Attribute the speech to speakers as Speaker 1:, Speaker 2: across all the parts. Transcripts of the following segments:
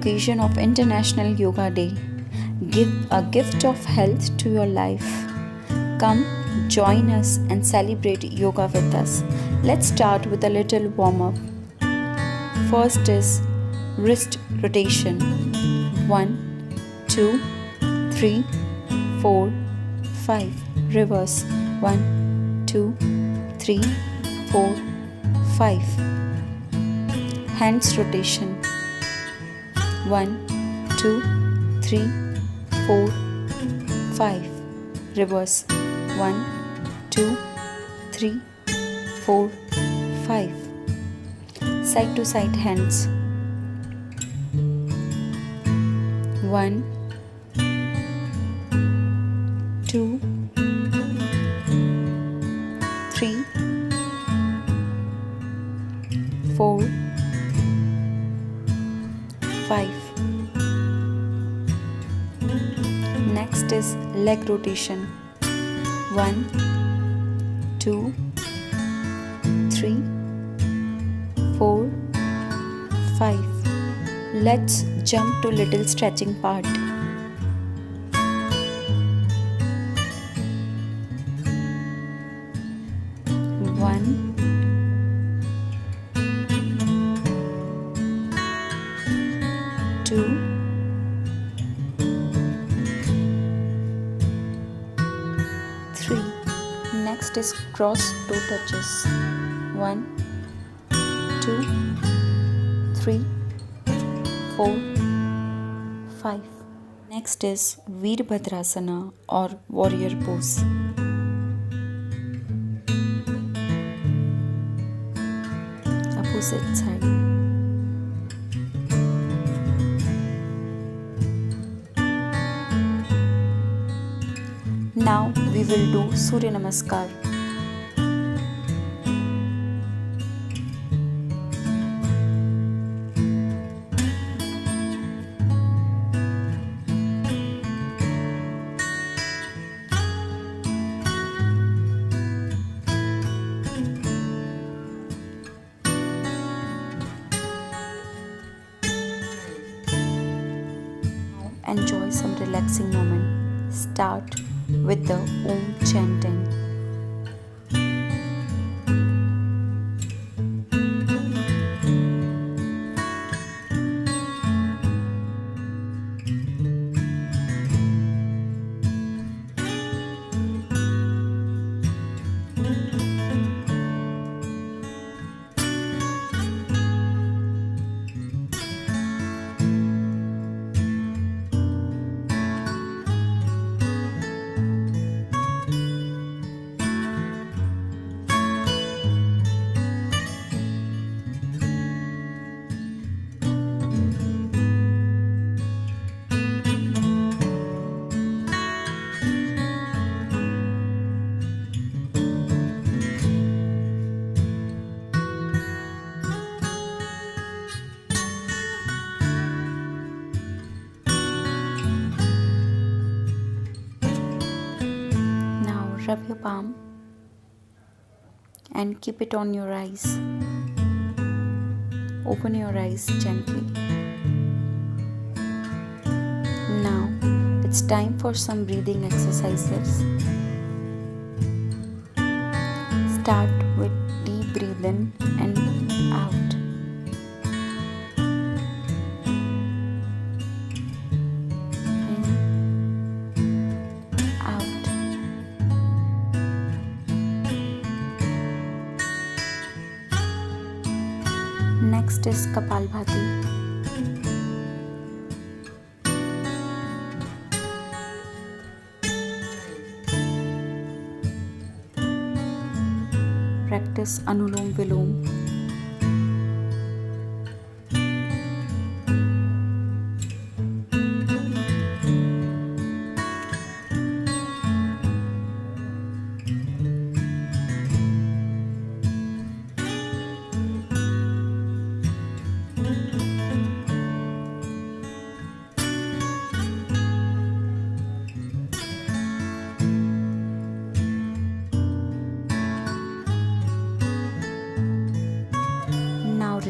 Speaker 1: occasion of International Yoga Day. Give a gift of health to your life. Come, join us and celebrate yoga with us. Let's start with a little warm up. First is wrist rotation. 1, 2, 3, 4, 5. Reverse. 1, 2, 3, 4, 5. Hands rotation. 1, 2, 3, 4, 5. Reverse. 1, 2, 3, 4, 5. Side to side hands. 1, 2, 3, 4, 5. Next is leg rotation. 1, 2, 3, 4, 5. Let's jump to little stretching part. 1, 2, 3. Next is cross toe touches. 1, 2, 3, 4, 5. Next is Veerbhadrasana or warrior pose. Opposite side. Now we will do Surya Namaskar. Enjoy some relaxing moment. Start with the Om chanting. Rub your palm and keep it on your eyes. Open your eyes gently. Now it's time for some breathing exercises. Start with deep breathe in and out. Next is Kapalbhati. Practice Anulom Vilom.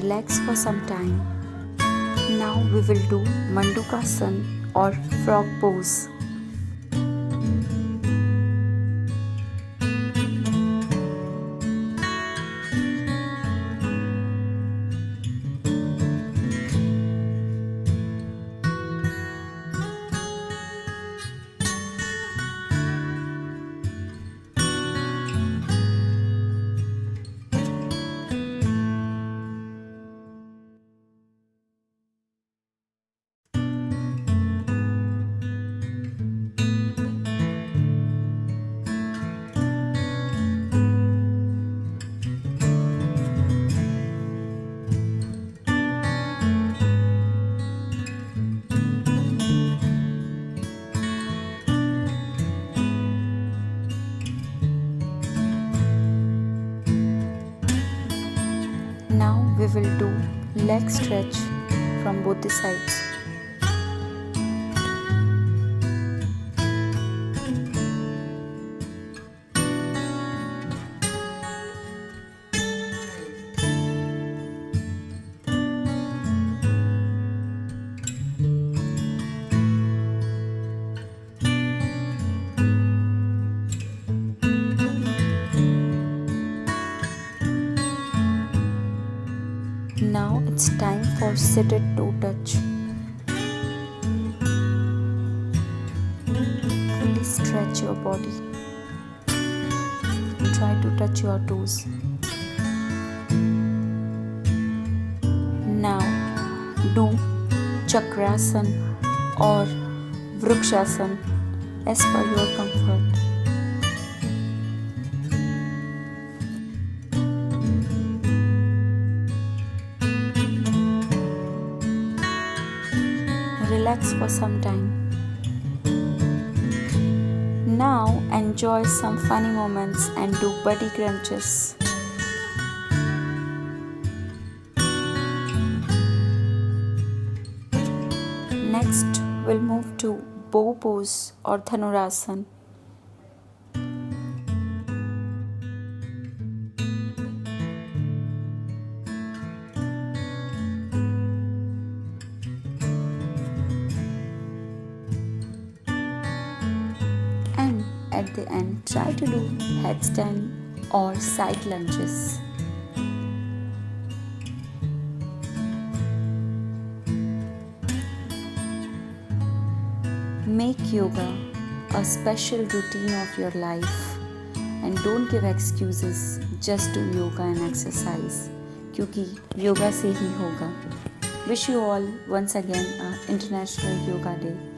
Speaker 1: Relax for some time. Now we will do Mandukasana or frog pose. Now we will do leg stretch from both the sides. Now it's time for seated toe touch. Fully stretch your body. Try to touch your toes. Now do Chakrasana or Vrukshasana as per your comfort. Relax for some time. Now enjoy some funny moments and do body crunches. Next, we'll move to bow pose or Dhanurasana. At the end, try to do headstand or side lunges. Make yoga a special routine of your life and don't give excuses, just do yoga and exercise क्योंकि योगा से ही होगा. Wish you all once again a International Yoga Day.